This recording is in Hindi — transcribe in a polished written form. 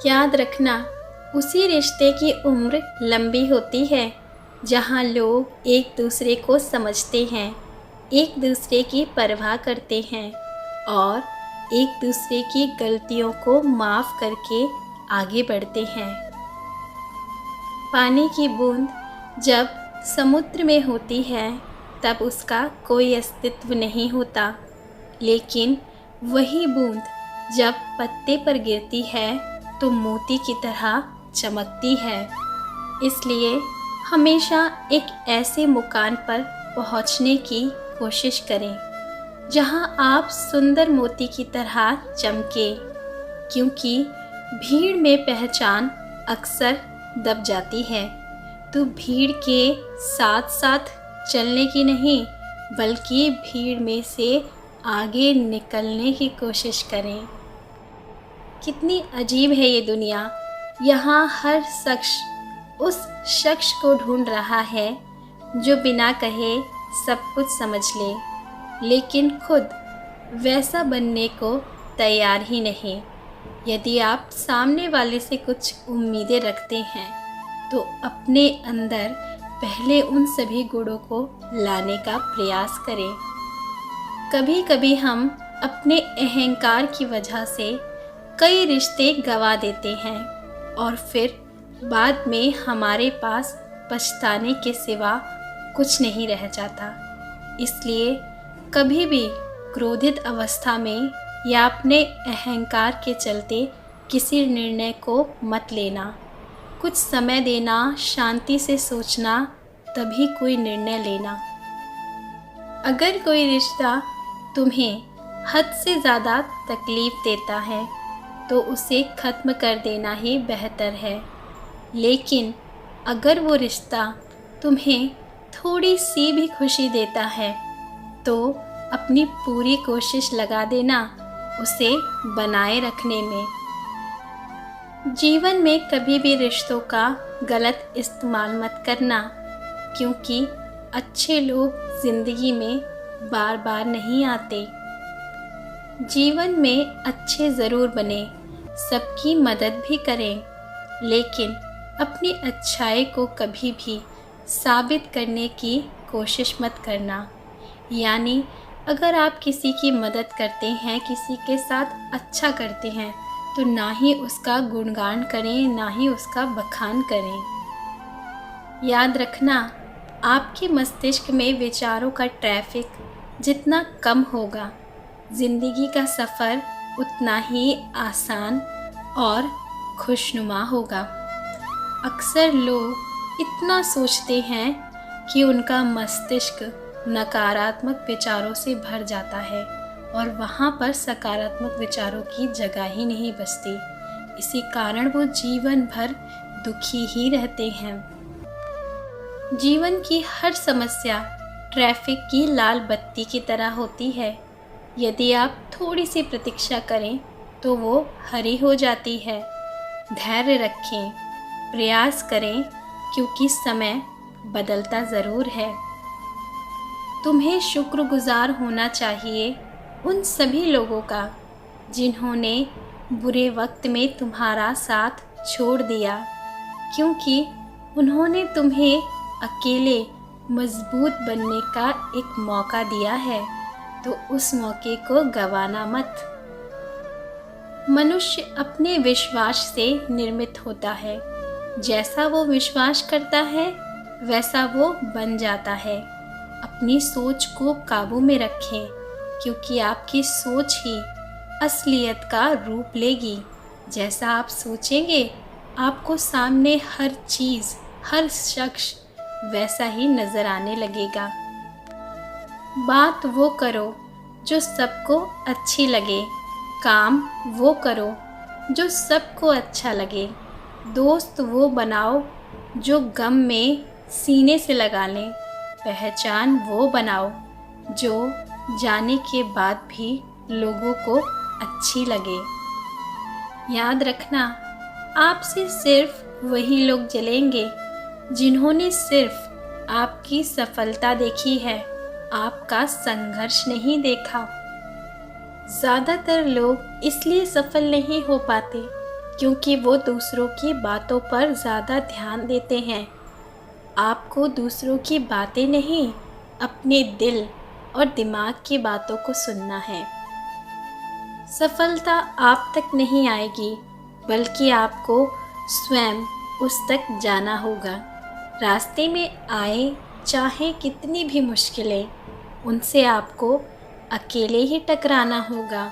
याद रखना, उसी रिश्ते की उम्र लंबी होती है जहाँ लोग एक दूसरे को समझते हैं, एक दूसरे की परवाह करते हैं और एक दूसरे की गलतियों को माफ़ करके आगे बढ़ते हैं। पानी की बूंद जब समुद्र में होती है तब उसका कोई अस्तित्व नहीं होता, लेकिन वही बूंद जब पत्ते पर गिरती है तो मोती की तरह चमकती है। इसलिए हमेशा एक ऐसे मुकाम पर पहुंचने की कोशिश करें जहां आप सुंदर मोती की तरह चमके, क्योंकि भीड़ में पहचान अक्सर दब जाती है। तो भीड़ के साथ साथ चलने की नहीं, बल्कि भीड़ में से आगे निकलने की कोशिश करें। कितनी अजीब है ये दुनिया। यहाँ हर शख्स उस शख्स को ढूंढ रहा है जो बिना कहे सब कुछ समझ ले, लेकिन खुद वैसा बनने को तैयार ही नहीं। यदि आप सामने वाले से कुछ उम्मीदें रखते हैं तो अपने अंदर पहले उन सभी गुणों को लाने का प्रयास करें। कभी कभी हम अपने अहंकार की वजह से कई रिश्ते गंवा देते हैं और फिर बाद में हमारे पास पछताने के सिवा कुछ नहीं रह जाता। इसलिए कभी भी क्रोधित अवस्था में या अपने अहंकार के चलते किसी निर्णय को मत लेना। कुछ समय देना, शांति से सोचना, तभी कोई निर्णय लेना। अगर कोई रिश्ता तुम्हें हद से ज़्यादा तकलीफ़ देता है तो उसे ख़त्म कर देना ही बेहतर है। लेकिन अगर वो रिश्ता तुम्हें थोड़ी सी भी खुशी देता है तो अपनी पूरी कोशिश लगा देना उसे बनाए रखने में। जीवन में कभी भी रिश्तों का गलत इस्तेमाल मत करना, क्योंकि अच्छे लोग ज़िंदगी में बार बार नहीं आते। जीवन में अच्छे ज़रूर बने, सबकी मदद भी करें, लेकिन अपनी अच्छाई को कभी भी साबित करने की कोशिश मत करना। यानी अगर आप किसी की मदद करते हैं, किसी के साथ अच्छा करते हैं, तो ना ही उसका गुणगान करें, ना ही उसका बखान करें। याद रखना, आपके मस्तिष्क में विचारों का ट्रैफिक जितना कम होगा, ज़िंदगी का सफ़र उतना ही आसान और खुशनुमा होगा। अक्सर लोग इतना सोचते हैं कि उनका मस्तिष्क नकारात्मक विचारों से भर जाता है और वहाँ पर सकारात्मक विचारों की जगह ही नहीं बचती। इसी कारण वो जीवन भर दुखी ही रहते हैं। जीवन की हर समस्या ट्रैफिक की लाल बत्ती की तरह होती है। यदि आप थोड़ी सी प्रतीक्षा करें तो वो हरी हो जाती है। धैर्य रखें, प्रयास करें, क्योंकि समय बदलता ज़रूर है। तुम्हें शुक्रगुजार होना चाहिए उन सभी लोगों का जिन्होंने बुरे वक्त में तुम्हारा साथ छोड़ दिया, क्योंकि उन्होंने तुम्हें अकेले मजबूत बनने का एक मौका दिया है, तो उस मौके को गंवाना मत। मनुष्य अपने विश्वास से निर्मित होता है। जैसा वो विश्वास करता है वैसा वो बन जाता है। अपनी सोच को काबू में रखें, क्योंकि आपकी सोच ही असलियत का रूप लेगी। जैसा आप सोचेंगे, आपको सामने हर चीज़, हर शख्स वैसा ही नज़र आने लगेगा। बात वो करो जो सबको अच्छी लगे, काम वो करो जो सबको अच्छा लगे, दोस्त वो बनाओ जो गम में सीने से लगा लें, पहचान वो बनाओ जो जाने के बाद भी लोगों को अच्छी लगे। याद रखना, आपसे सिर्फ वही लोग जलेंगे जिन्होंने सिर्फ आपकी सफलता देखी है, आपका संघर्ष नहीं देखा। ज़्यादातर लोग इसलिए सफल नहीं हो पाते क्योंकि वो दूसरों की बातों पर ज़्यादा ध्यान देते हैं। आपको दूसरों की बातें नहीं, अपने दिल और दिमाग की बातों को सुनना है। सफलता आप तक नहीं आएगी, बल्कि आपको स्वयं उस तक जाना होगा। रास्ते में आए चाहे कितनी भी मुश्किलें, उनसे आपको अकेले ही टकराना होगा।